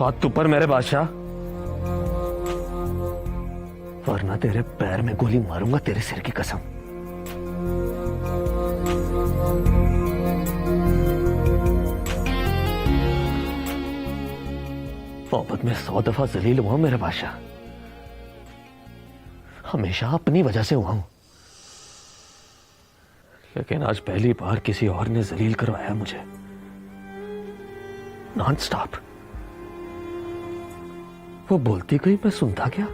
हाथ ऊपर मेरे बादशाह, वरना तेरे पैर में गोली मारूंगा, तेरे सिर की कसम। मोहब्बत में 100 दफा जलील हुआ मेरे बादशाह, हमेशा अपनी वजह से हुआ हूं, लेकिन आज पहली बार किसी और ने जलील करवाया मुझे, नॉन स्टॉप। वो बोलती गई, मैं सुनता गया।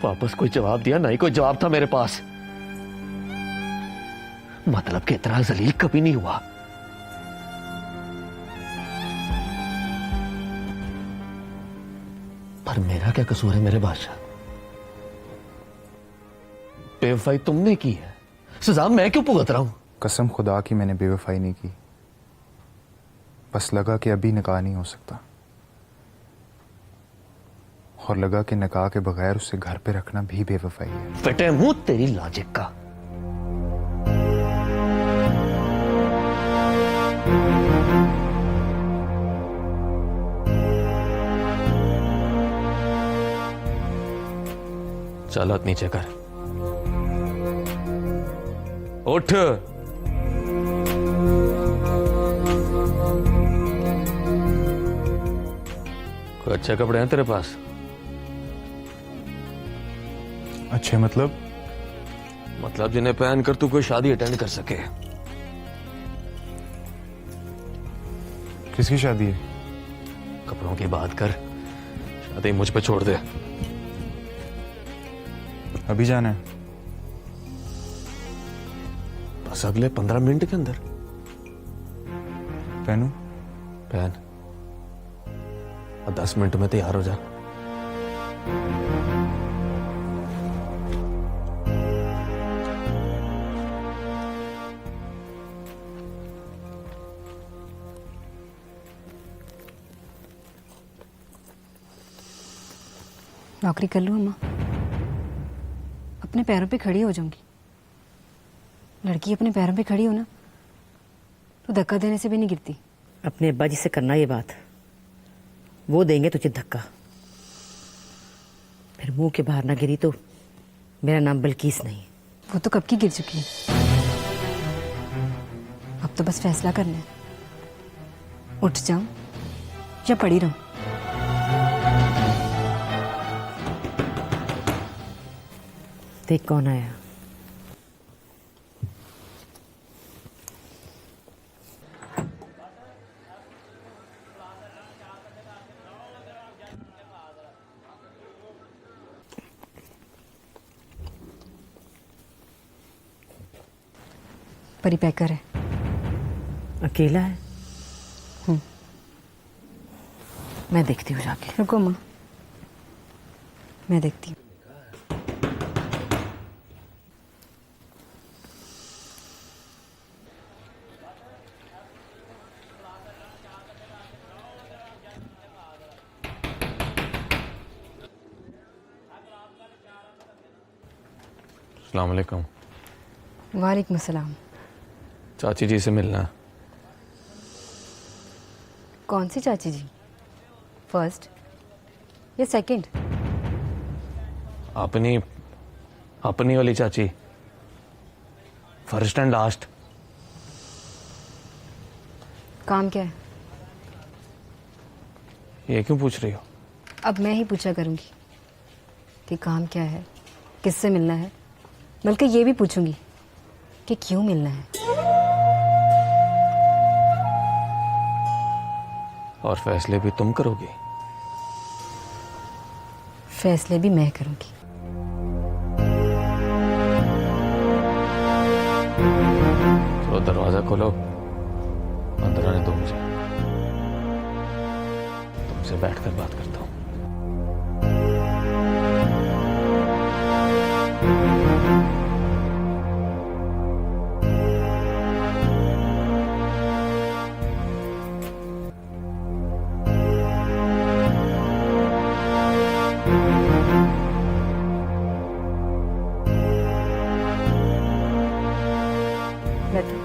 वापस कोई जवाब दिया नहीं, कोई जवाब था मेरे पास। मतलब कि इतना जलील कभी नहीं हुआ। पर मेरा क्या कसूर है मेरे बादशाह? बेवफाई तुमने की है, सजा मैं क्यों भुगत रहा हूं? कसम खुदा की मैंने बेवफाई नहीं की, बस लगा कि अभी निकाह नहीं हो सकता, और लगा कि निकाह के बगैर उसे घर पे रखना भी बेवफाई है। फटे मुंह तेरी लॉजिक का। चल हाथ नीचे कर, उठ। कोई अच्छे कपड़े हैं तेरे पास? अच्छे मतलब जिन्हें पहनकर तू कोई शादी अटेंड कर सके। किसकी शादी है? कपड़ों की बात कर, शादी मुझ पे छोड़ दे। अभी जाना है? बस अगले 15 मिनट के अंदर। पहनूं? पहन, और 10 मिनट में तैयार हो जा। नौकरी कर लूं अम्मा, अपने पैरों पे खड़ी हो जाऊंगी। लड़की अपने पैरों पे खड़ी हो ना, तो धक्का देने से भी नहीं गिरती। अपने अब्बा जी से करना ये बात, वो देंगे तुझे धक्का। फिर मुंह के बाहर ना गिरी तो मेरा नाम बल्कीस नहीं। वो तो कब की गिर चुकी है। अब तो बस फैसला करना है, उठ जाऊं या पड़ी रहूं। देख कौन आया। परी पैकर है। अकेला है? मैं देखती हूँ जाके। रुको माँ, मैं देखती हूँ। अस्सलाम वालेकुम। वालेकुम सलाम। चाची जी से मिलना है। कौन सी चाची जी? फर्स्ट या सेकंड? अपनी वाली चाची, फर्स्ट एंड लास्ट। काम क्या है? ये क्यों पूछ रही हो? अब मैं ही पूछा करूंगी कि काम क्या है, किससे मिलना है, बल्कि ये भी पूछूंगी कि क्यों मिलना है। और फैसले भी तुम करोगी? फैसले भी मैं करूंगी। तो दरवाजा खोलो, अंदर आने दो मुझे, तुमसे बैठकर बात करता हूँ। बैठो।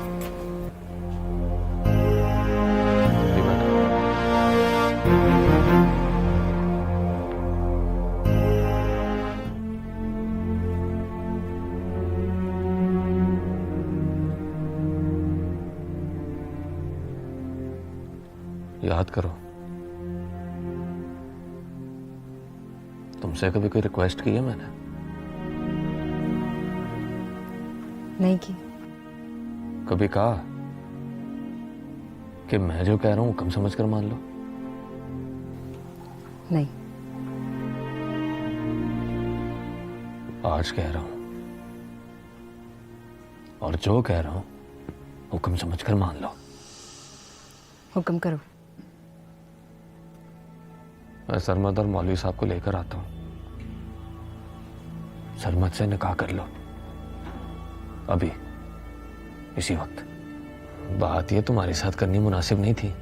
याद करो, तुमसे कभी कोई रिक्वेस्ट की है मैंने? नहीं की। कभी कहा कि मैं जो कह रहा हूं कम समझ कर मान लो? नहीं। आज कह रहा हूं, और जो कह रहा हूं हुक्म समझ कर मान लो। हुक्म करो। मैं सरमद और मौलवी साहब को लेकर आता हूं। सरमद से निकाह कर लो अभी, इसी वक्त। बात ये तुम्हारे साथ करनी मुनासिब नहीं थी,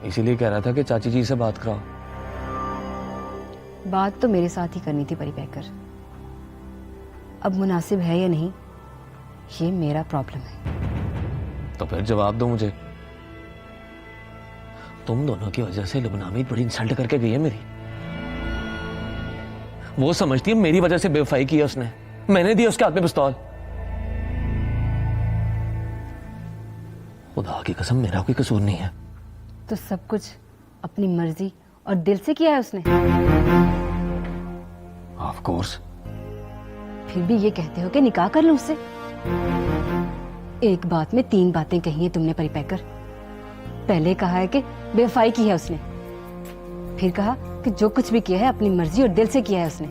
इसीलिए कह रहा था कि चाची जी से बात कराओ। बात तो मेरे साथ ही करनी थी परिपैकर। अब मुनासिब है या नहीं, ये मेरा प्रॉब्लम है। तो फिर जवाब दो मुझे। तुम दोनों की वजह से लुबनामी बड़ी इंसल्ट करके गई है मेरी। वो समझती है मेरी वजह से बेवफाई की है उसने, मैंने दी उसके हाथ में पिस्तौल। खुदा की कसम मेरा कोई कसूर नहीं है। तो सब कुछ अपनी मर्जी और दिल से किया है उसने। Of course. फिर भी ये कहते हो कि निकाह कर लूं उससे। एक बात में 3 बातें कही हैं तुमने परिपैकर। पहले कहा है कि बेवफाई की है उसने, फिर कहा कि जो कुछ भी किया है अपनी मर्जी और दिल से किया है उसने,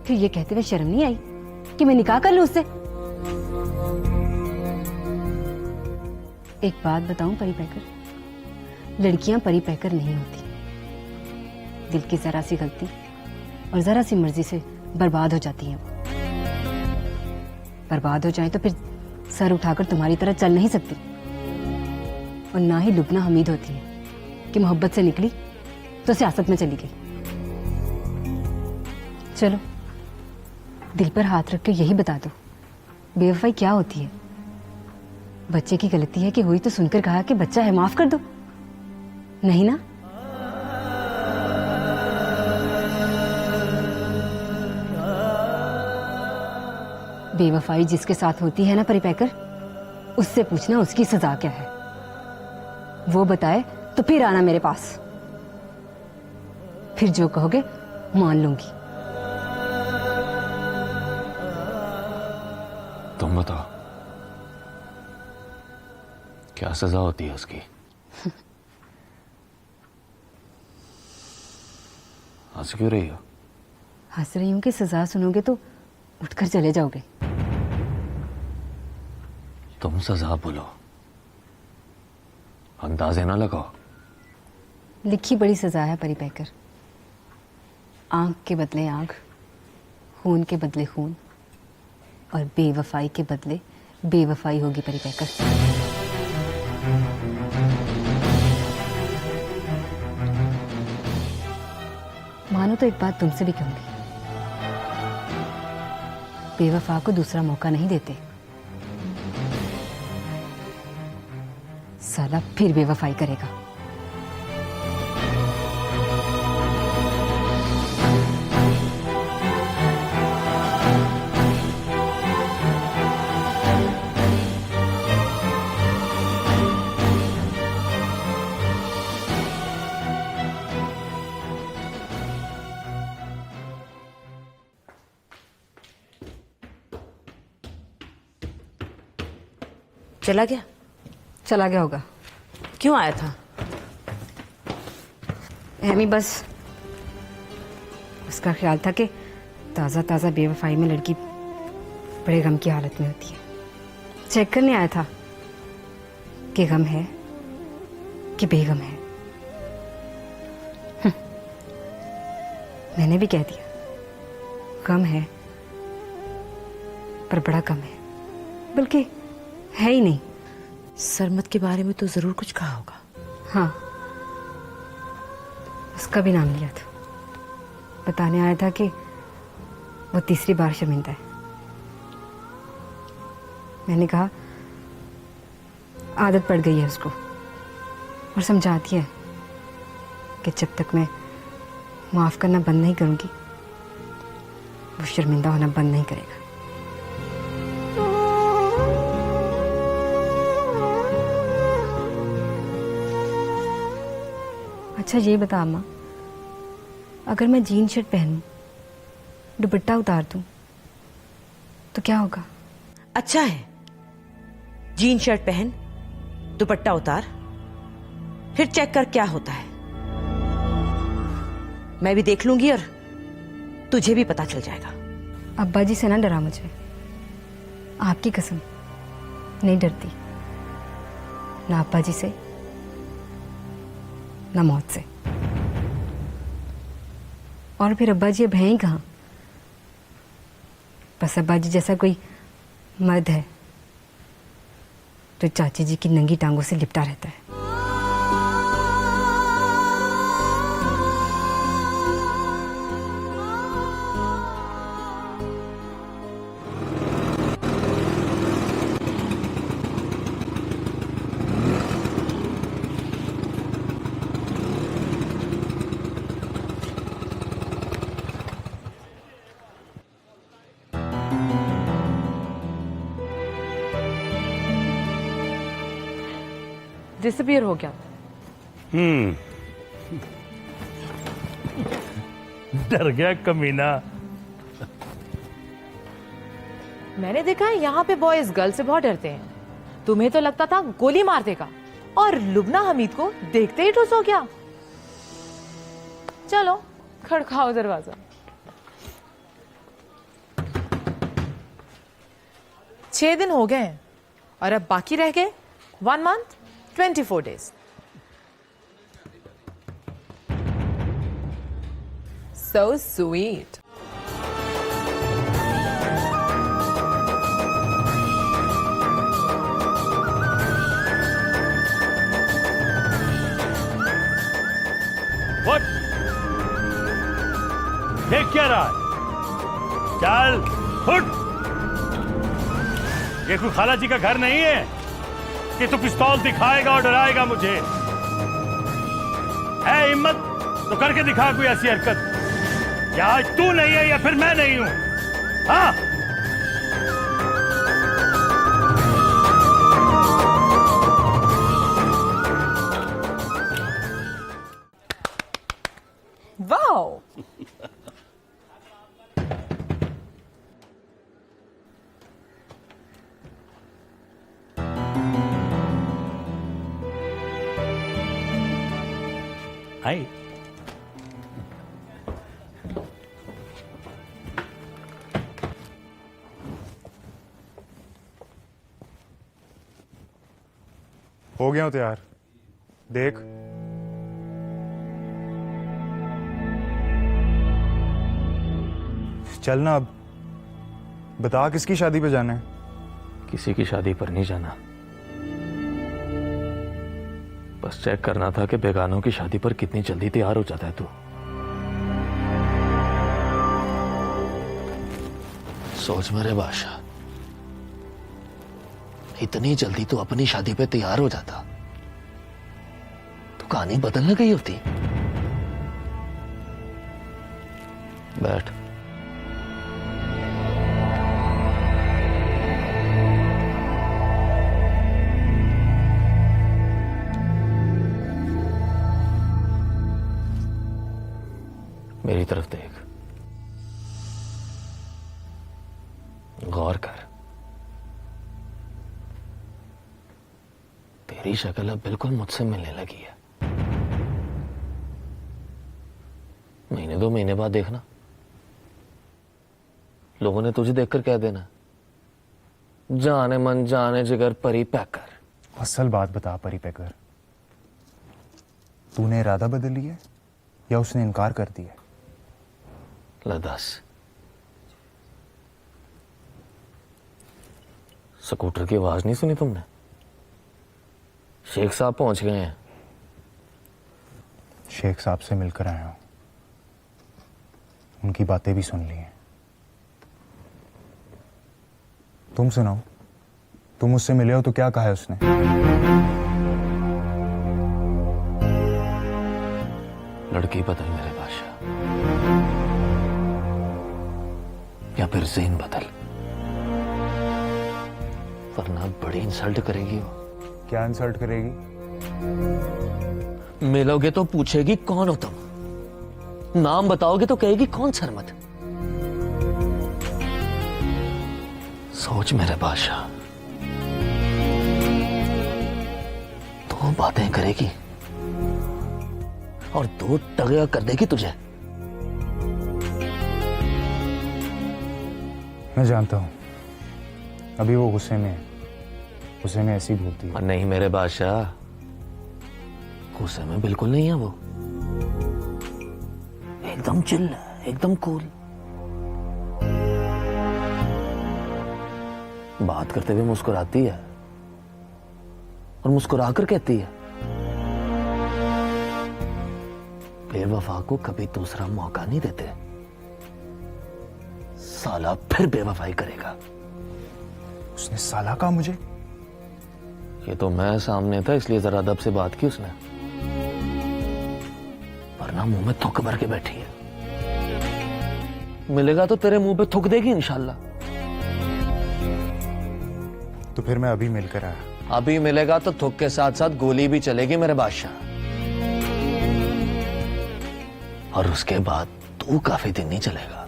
फिर ये कहते हुए शर्म नहीं आई कि मैं निकाह कर लूं उससे। एक बात बताऊं परिपैकर, लड़कियां परिपैकर नहीं होती। दिल की जरा सी गलती और जरा सी मर्जी से बर्बाद हो जाती हैं। बर्बाद हो जाए तो फिर सर उठाकर तुम्हारी तरह चल नहीं सकती। और ना ही लुबना हमीद होती है कि मोहब्बत से निकली तो सियासत में चली गई। चलो दिल पर हाथ रख के यही बता दो, बेवफाई क्या होती है? बच्चे की गलती है कि हुई तो सुनकर कहा कि बच्चा है माफ कर दो, नहीं ना? बेवफाई जिसके साथ होती है ना परिपैकर, उससे पूछना उसकी सजा क्या है। वो बताए तो फिर आना मेरे पास, फिर जो कहोगे मान लूंगी। तुम बताओ क्या सजा होती है उसकी? हंस क्यों रही हो? हंस रही हूं कि सजा सुनोगे तो उठकर चले जाओगे। तुम सजा बोलो, अंदाजे ना लगाओ। लिखी बड़ी सजा है परिपैकर। आंख के बदले आंख, खून के बदले खून, और बेवफाई के बदले बेवफाई होगी परिपैकर। मानो तो एक बात तुमसे भी कहूंगी, बेवफा को दूसरा मौका नहीं देते। साला फिर बेवफाई करेगा। चला गया? चला गया होगा। क्यों आया था? एमी बस उसका ख्याल था कि ताज़ा ताज़ा बेवफाई में लड़की बड़े गम की हालत में होती है। चेक करने आया था कि गम है कि बेगम है। मैंने भी कह दिया गम है, पर बड़ा गम है, बल्कि है ही नहीं। सरमद के बारे में तो जरूर कुछ कहा होगा। हाँ, उसका भी नाम लिया था। बताने आया था कि वो तीसरी बार शर्मिंदा है। मैंने कहा आदत पड़ गई है उसको, और समझाती है कि जब तक मैं माफ करना बंद नहीं करूंगी, वो शर्मिंदा होना बंद नहीं करेगा। अच्छा ये बता अम्मा, अगर मैं जीन शर्ट पहनूं, दुपट्टा उतार दूं, तो क्या होगा? अच्छा है, जीन शर्ट पहन, दुपट्टा उतार, फिर चेक कर क्या होता है। मैं भी देख लूंगी और तुझे भी पता चल जाएगा। अब्बा जी से ना डरा मुझे, आपकी कसम नहीं डरती, ना अब्बा जी से ना मौत से। और फिर अब्बा जी अब हैं ही कहाँ? बस अब्बा जी जैसा कोई मर्द है तो चाची जी की नंगी टांगों से लिपटा रहता है। डिसअपियर हो गया। डर गया कमीना। मैंने देखा है यहाँ पे बॉयज गर्ल से बहुत डरते हैं। तुम्हें तो लगता था गोली मार देगा, और लुबना हमीद को देखते ही ठुस हो गया। चलो खड़काओ दरवाजा। 6 दिन हो गए हैं और अब बाकी रह गए 1 month 24 days। So sweet। What? देख क्या रहा है? चल फुट। ये कोई खाला जी का घर नहीं है कि तू पिस्तौल दिखाएगा और डराएगा मुझे। है हिम्मत तो करके दिखा कोई ऐसी हरकत। या आज तू नहीं है या फिर मैं नहीं हूं। हाँ, वाओ। आई हो गया हूं तैयार, देख। चलना अब, बता किसकी शादी पे जाना है? किसी की शादी पर नहीं जाना, बस चेक करना था कि बेगानों की शादी पर कितनी जल्दी तैयार हो जाता है तू। सोच मेरे बादशाह, इतनी जल्दी तू अपनी शादी पे तैयार हो जाता तो कहानी बदल न गई होती। बैठ। मेरी तरफ देख, गौर कर। तेरी शक्ल अब बिल्कुल मुझसे मिलने लगी है। महीने 2 महीने बाद देखना, लोगों ने तुझे देखकर कह देना, जाने मन जाने जिगर परी पैकर। असल बात बता परी पैकर, तूने इरादा बदल लिया या उसने इनकार कर दिया? लदस, स्कूटर की आवाज नहीं सुनी तुमने? शेख साहब पहुंच गए हैं। शेख साहब से मिलकर आया हूं, उनकी बातें भी सुन ली हैं। तुम सुनाओ, तुम उससे मिले हो तो क्या कहा है उसने? लड़की बदल मेरे बादशाह, या फिर ज़हन बदल, वरना बड़ी इंसल्ट करेगी वो। क्या इंसल्ट करेगी? मिलोगे तो पूछेगी कौन हो तुम, नाम बताओगे तो कहेगी कौन सरमद। सोच मेरे बादशाह, दो बातें करेगी और दो टगया कर देगी तुझे। मैं जानता हूं अभी वो गुस्से में है, गुस्से में ऐसी बोलती है। और नहीं मेरे बादशाह, गुस्से में बिल्कुल नहीं है वो, एकदम चिल है, एकदम कूल। बात करते हुए मुस्कुराती है और मुस्कुरा कर कहती है बेवफा को कभी दूसरा मौका नहीं देते, साला फिर बेवफाई करेगा। उसने साला कहा मुझे? ये तो मैं सामने था इसलिए जरा अदब से बात की उसने, वरना मुंह में थूक भर के बैठी है। मिलेगा तो तेरे मुंह पे थूक देगी इंशाल्लाह। तो फिर मैं अभी मिलकर आया। अभी मिलेगा तो थूक के साथ साथ गोली भी चलेगी मेरे बादशाह, और उसके बाद तू काफी दिन नहीं चलेगा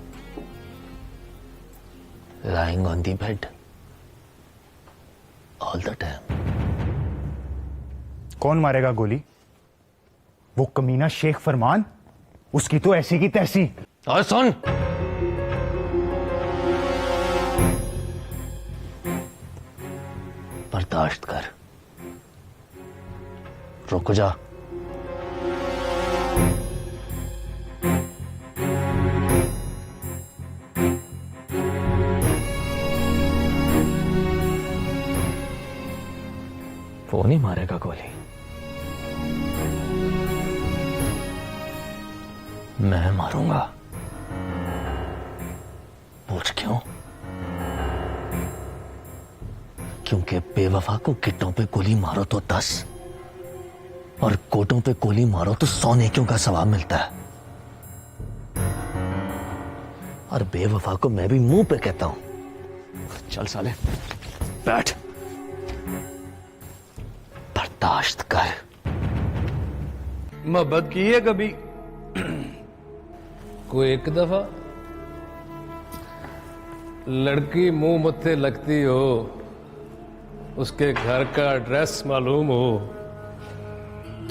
lying on the bed all the time। कौन मारेगा गोली? वो कमीना शेख फरमान, उसकी तो ऐसी की तैसी। और सुन, बर्दाश्त कर, रुक जा। वो नहीं मारेगा गोली, मैं मारूंगा। पूछ क्यों? क्योंकि बेवफा को गिट्टों पे गोली मारो तो 10 और कोटों पे गोली मारो तो 100 नेकियों का सवाब मिलता है। और बेवफा को मैं भी मुंह पे कहता हूं चल साले बैठ, बर्दाश्त कर। मोहब्बत की है कभी कोई एक दफा? लड़की मुंह मत्थे लगती हो, उसके घर का एड्रेस मालूम हो,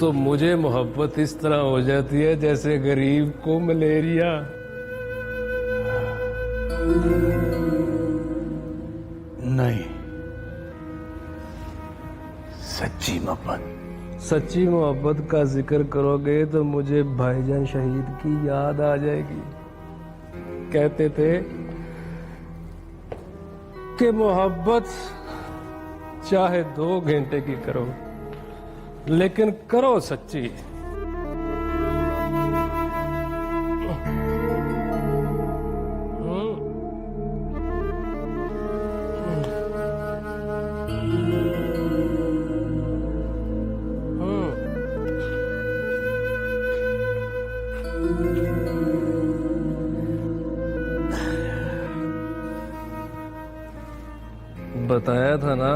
तो मुझे मोहब्बत इस तरह हो जाती है जैसे गरीब को मलेरिया। नहीं, सच्ची मोहब्बत। सच्ची मोहब्बत का जिक्र करोगे तो मुझे भाईजान शहीद की याद आ जाएगी। कहते थे कि मोहब्बत चाहे 2 घंटे की करो लेकिन करो सच्ची। बताया था ना,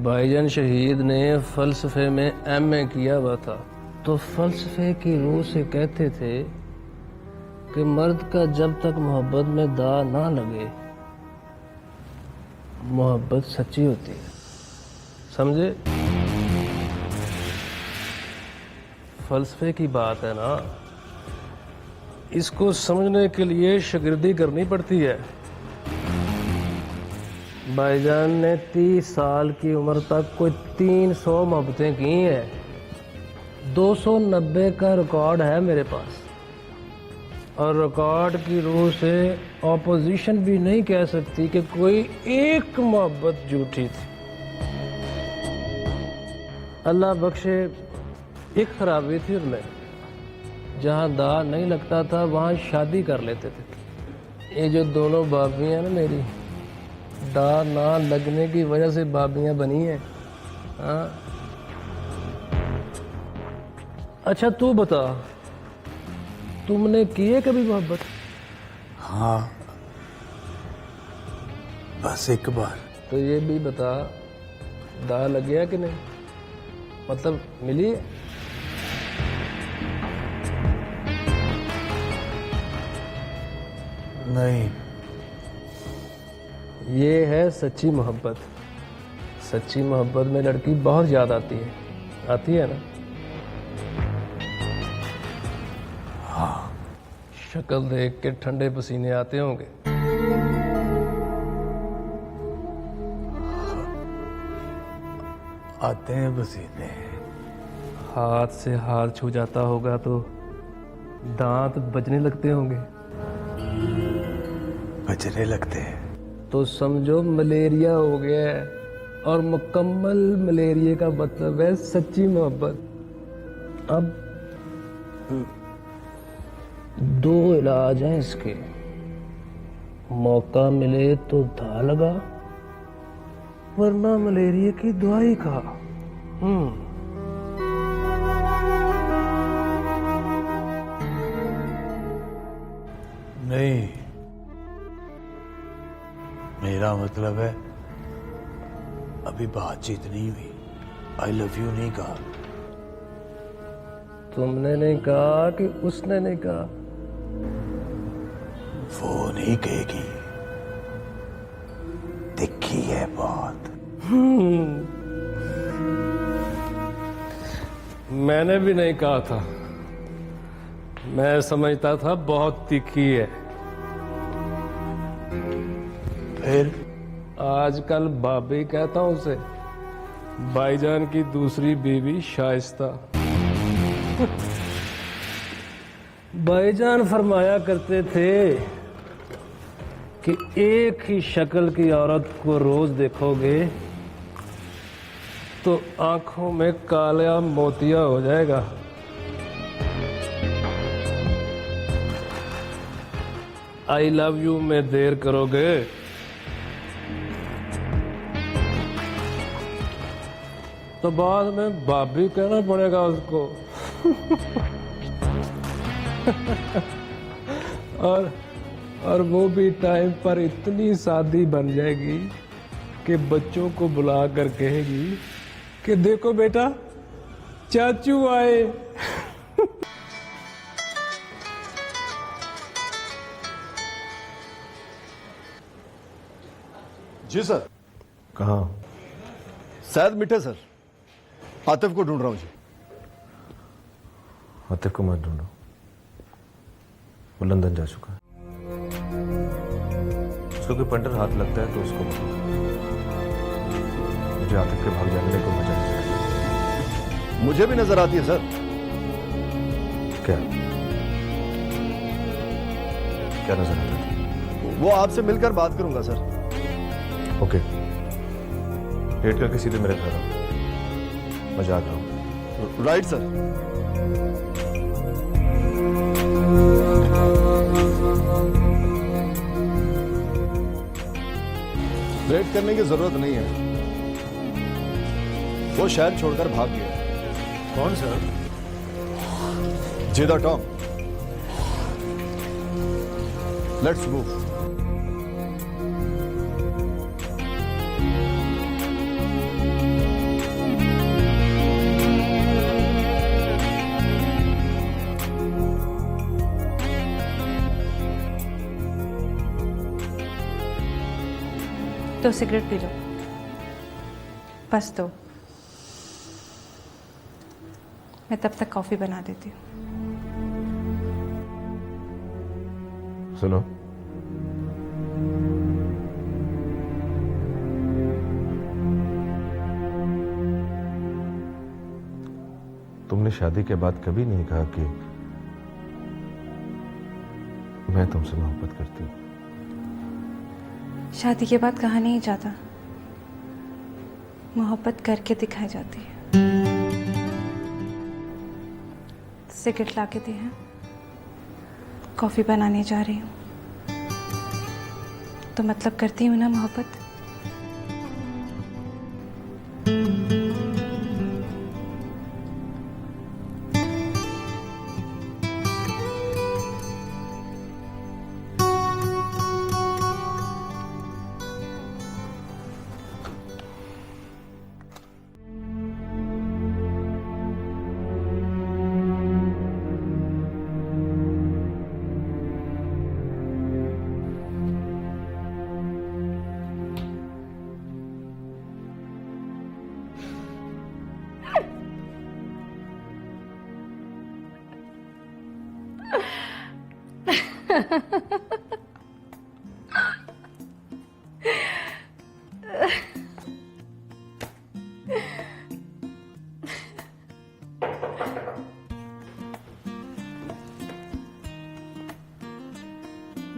भाईजान शहीद ने फलसफे में एमए किया हुआ था, तो फलसफे की रूह से कहते थे कि मर्द का जब तक मोहब्बत में दाग ना लगे मोहब्बत सच्ची होती है। समझे? फलसफे की बात है ना, इसको समझने के लिए शागिर्दी करनी पड़ती है। भाईजान ने 30 साल की उम्र तक कोई 300 मोहब्बतें की हैं। 290 का रिकॉर्ड है मेरे पास, और रिकॉर्ड की रूह से ऑपोजिशन भी नहीं कह सकती कि कोई एक मोहब्बत झूठी थी। अल्लाह बख्शे, एक खराबी थी उनमें, जहाँ दाग नहीं लगता था वहाँ शादी कर लेते थे। ये जो दोनों भाभियाँ ना मेरी, दाग ना लगने की वजह से भाभियाँ बनी हैं। हाँ, अच्छा तू बता, तुमने की है कभी मोहब्बत? हाँ, बस एक बार। तो ये भी बता, दाग लग गया कि नहीं? मतलब मिली है? नहीं। ये है सच्ची मोहब्बत। सच्ची मोहब्बत में लड़की बहुत याद आती है ना? हाँ। शक्ल देख के ठंडे पसीने आते होंगे। आते हैं पसीने। हाथ से हाथ छू जाता होगा तो दांत बजने लगते होंगे। बजने लगते हैं। तो समझो मलेरिया हो गया है, और मुकम्मल मलेरिया का मतलब है सच्ची मोहब्बत। अब दो इलाज हैं इसके। मौका मिले तो धा लगा, वरना मलेरिया की दवाई खा। नहीं, मेरा मतलब है अभी बातचीत नहीं हुई। आई लव यू नहीं कहा। तुमने नहीं कहा कि उसने नहीं कहा? वो नहीं कहेगी, तिखी है बहुत। मैंने भी नहीं कहा था। मैं समझता था बहुत तीखी है। फिर आजकल भाभी कहता हूं उसे। भाईजान की दूसरी बीवी शाइस्ता। भाईजान फरमाया करते थे कि एक ही शक्ल की औरत को रोज देखोगे तो आंखों में काला मोतिया हो जाएगा। आई लव यू में देर करोगे तो बाद में भाभी कहना पड़ेगा उसको। और वो भी टाइम पर इतनी सादी बन जाएगी कि बच्चों को बुला कर कहेगी कि देखो बेटा, चाचू आए। जी सर। कहाँ? शायद मिठे सर। आतिफ को ढूंढ रहा हूँ जी। आतिफ को मत ढूंढो, वो लंदन जा चुका है। उसको कोई पंटर हाथ लगता है तो उसको बताओ। मुझे आतिफ के भाग जाने को मजा नहीं आता। मुझे भी नजर आती है सर। क्या क्या नजर आता है? वो आपसे मिलकर बात करूंगा सर। ओके, वेट करके सीधे मेरे घर आओ, मैं जा रहा हूँ। Right sir. वेट करने की जरूरत नहीं है, वो शहर छोड़कर भाग गया। कौन सर? जेदा टॉम। Let's move. तो सिगरेट पी लो, बस दो। मैं तब तक कॉफी बना देती हूँ। सुनो, तुमने शादी के बाद कभी नहीं कहा कि मैं तुमसे मोहब्बत करती हूँ। शादी के बाद कहा नहीं जाता, मोहब्बत करके दिखाई जाती है। सिगरेट ला के दी है, कॉफी बनाने जा रही हूँ, तो मतलब करती हूँ ना मोहब्बत।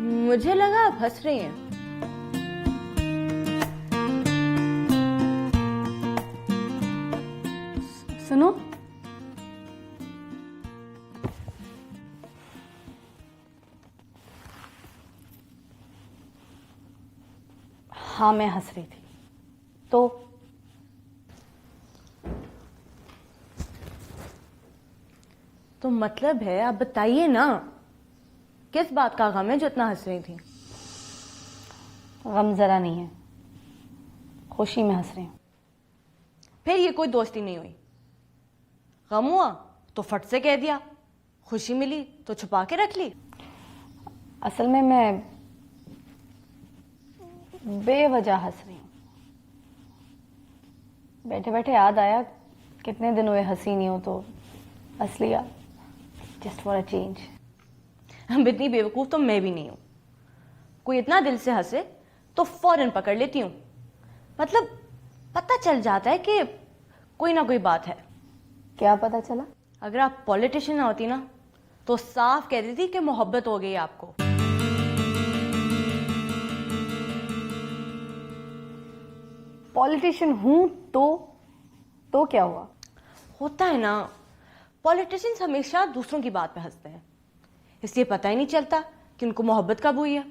मुझे लगा आप हंस रही हैं। सुनो, हाँ मैं हंस रही थी तो मतलब है, आप बताइए ना, किस बात का गम है जो इतना हंस रही थी? गम जरा नहीं है, खुशी में हंस रही हूँ। फिर ये कोई दोस्ती नहीं हुई। गम हुआ तो फट से कह दिया, खुशी मिली तो छुपा के रख ली। असल में मैं बेवजह हंस रही हूँ। बैठे बैठे याद आया, कितने दिन हुए हंसी नहीं हो, तो हंस लिया, जस्ट फॉर अ चेंज। अब इतनी बेवकूफ तो मैं भी नहीं हूं। कोई इतना दिल से हंसे तो फौरन पकड़ लेती हूँ। मतलब पता चल जाता है कि कोई ना कोई बात है। क्या पता चला? अगर आप पॉलिटिशियन ना होती ना तो साफ कह देती कि मोहब्बत हो गई आपको। पॉलिटिशियन हूं तो क्या हुआ? होता है ना, पॉलिटिशियंस हमेशा दूसरों की बात पे हंसते हैं, इसलिए पता ही नहीं चलता कि उनको मोहब्बत कब हुई है।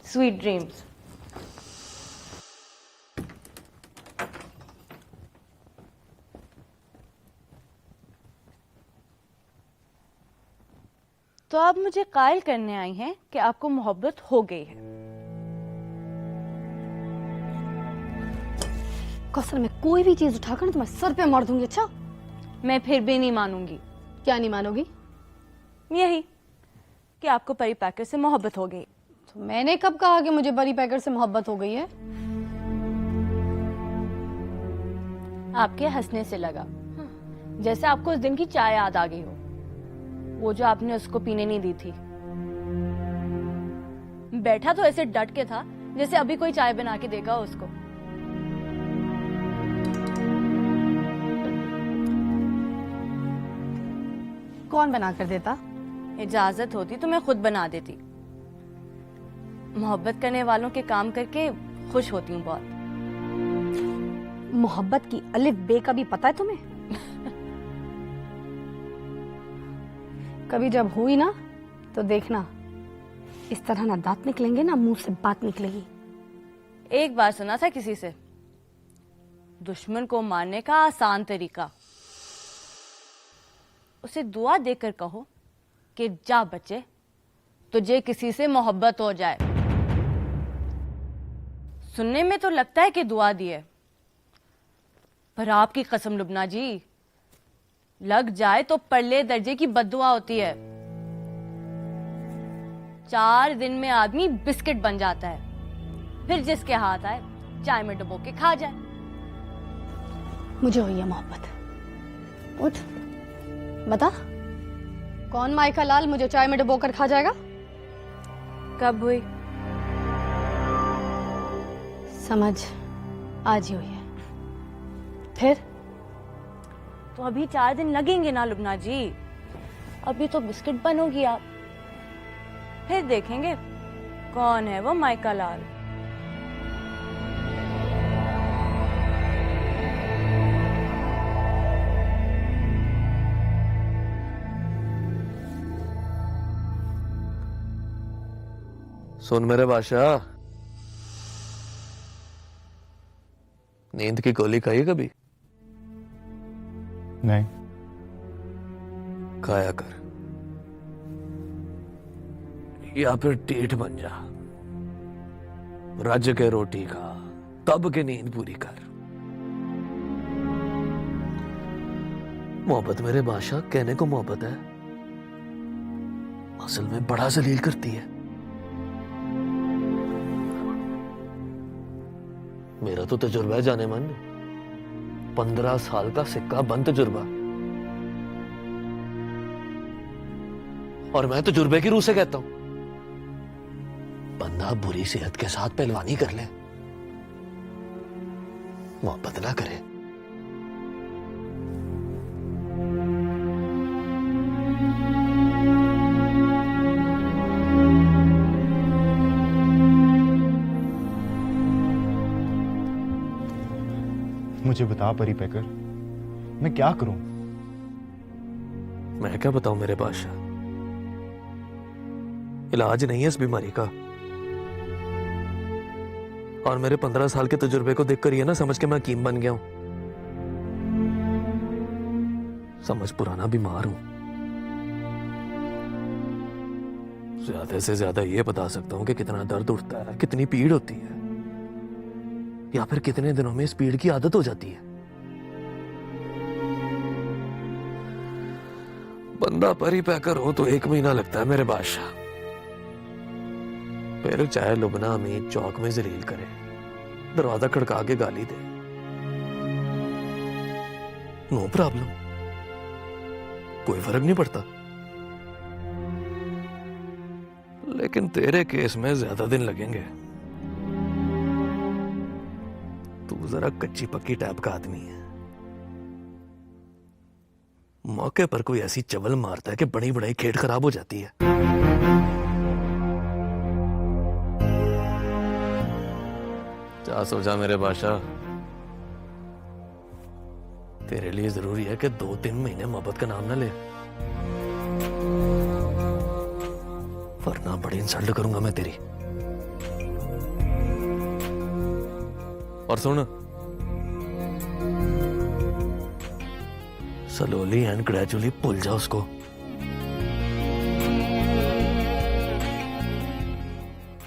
Sweet dreams. तो आप मुझे कायल करने आई हैं कि आपको मोहब्बत हो गई है। कौशल, मैं कोई भी चीज उठाकर ना तुम्हारे सर पे मार दूंगी। अच्छा, मैं फिर भी नहीं मानूंगी। क्या नहीं मानोगी? यही कि आपको परी पैकर से मोहब्बत हो गई। तो मैंने कब कहा कि मुझे बरी पैकर से मोहब्बत हो गई है? आपके हंसने से लगा, जैसे आपको उस दिन की चाय याद आ गई हो, वो जो आपने उसको पीने नहीं दी थी। बैठा तो ऐसे डट के था जैसे अभी कोई चाय बना के देगा उसको। कौन बना कर देता? इजाजत होती तो मैं खुद बना देती। मोहब्बत करने वालों के काम करके खुश होती हूँ बहुत। मोहब्बत की अलिफ बे का भी पता है तुम्हें? कभी जब हुई ना तो देखना, इस तरह ना दांत निकलेंगे ना मुंह से बात निकलेगी। एक बार सुना था किसी से, दुश्मन को मारने का आसान तरीका, उसे दुआ देकर कहो कि जा बच्चे, तुझे किसी से मोहब्बत हो जाए। सुनने में तो लगता है कि दुआ दी है, पर आपकी कसम लुबना जी, लग जाए तो परले दर्जे की बद्दुआ होती है। 4 दिन में आदमी बिस्किट बन जाता है, फिर जिसके हाथ आए चाय में डुबो के खा जाए। मुझे हुई है मोहब्बत। उठ बता, कौन माइका लाल मुझे चाय में डुबोकर खा जाएगा? कब हुई? समझ आज ही हुई है। फिर तो अभी 4 दिन लगेंगे ना लुबना जी, अभी तो बिस्किट बनोगी आप, फिर देखेंगे कौन है वो माइका लाल। सुन मेरे बादशाह, नींद की गोली खाई है कभी? नहीं। खाया कर, या फिर टीठ बन जा, रज के रोटी खा, तब के नींद पूरी कर। मोहब्बत मेरे बादशाह कहने को मोहब्बत है, असल में बड़ा जलील करती है। मेरा तो तजुर्बा है जाने मन, 15 साल का सिक्का बंद तजुर्बा, और मैं तजुर्बे की रूह से कहता हूं, बंदा बुरी सेहत के साथ पहलवानी कर ले, मोहब्बत ना करे। मुझे बता परी पैकर, मैं क्या करूं? मैं क्या बताऊं मेरे बादशाह, इलाज नहीं है इस बीमारी का। और मेरे 15 साल के तजुर्बे को देखकर ये ना समझ के मैं हकीम बन गया हूं। समझ पुराना बीमार हूं। ज्यादा से ज्यादा ये बता सकता हूं कि कितना दर्द उठता है, कितनी पीड़ होती है, या फिर कितने दिनों में इस पीड़ की आदत हो जाती है। बंदा परी पैकर हो तो 1 महीना लगता है मेरे बादशाह। फिर चाहे लुबना हमें चौक में जलील करे, दरवाजा खड़का के गाली दे, नो प्रॉब्लम, कोई फर्क नहीं पड़ता। लेकिन तेरे केस में ज्यादा दिन लगेंगे। तू जरा कच्ची पक्की टाइप का आदमी है। मौके पर कोई ऐसी चवल मारता है कि बड़ी बड़ी खेट खराब हो जाती है। क्या सोचा मेरे बादशाह, तेरे लिए जरूरी है कि 2-3 महीने मोहब्बत का नाम ना ले, वरना बड़ी इंसल्ट करूंगा मैं तेरी। और सुन, स्लोली एंड ग्रेजुअली भूल जा उसको।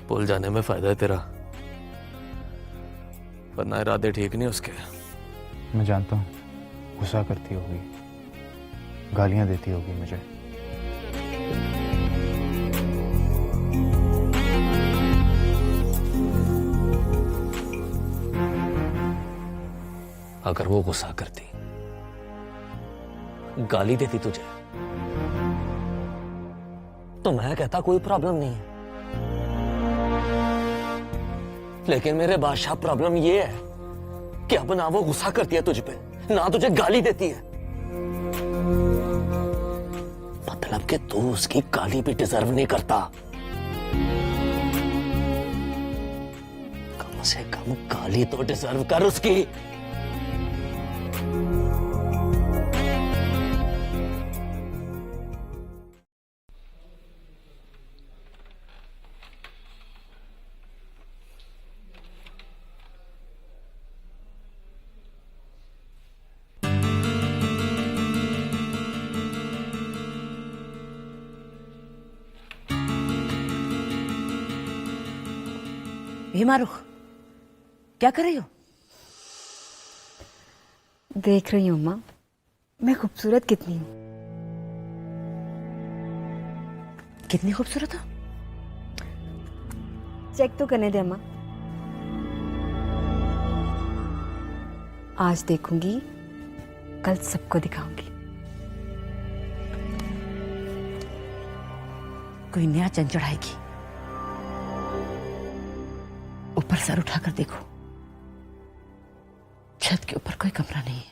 भूल जाने में फायदा है तेरा, वरना इरादे ठीक नहीं उसके। मैं जानता हूं, गुस्सा करती होगी, गालियां देती होगी मुझे। अगर वो गुस्सा करती, गाली देती तुझे, तो मैं कहता कोई प्रॉब्लम नहीं है। लेकिन मेरे बादशाह प्रॉब्लम ये है कि अब ना वो गुस्सा करती है तुझ पे, ना तुझे गाली देती है। मतलब कि तू उसकी गाली भी डिजर्व नहीं करता। कम से कम गाली तो डिजर्व कर उसकी। मारुख, क्या कर रही हो? देख रही हूँ माँ, मैं खूबसूरत कितनी हूँ। कितनी खूबसूरत हो? चेक तो करने दे अम्मा। आज देखूंगी, कल सबको दिखाऊंगी। कोई नया चंद चढ़ाएगी। ऊपर सर उठाकर देखो, छत के ऊपर कोई कमरा नहीं है।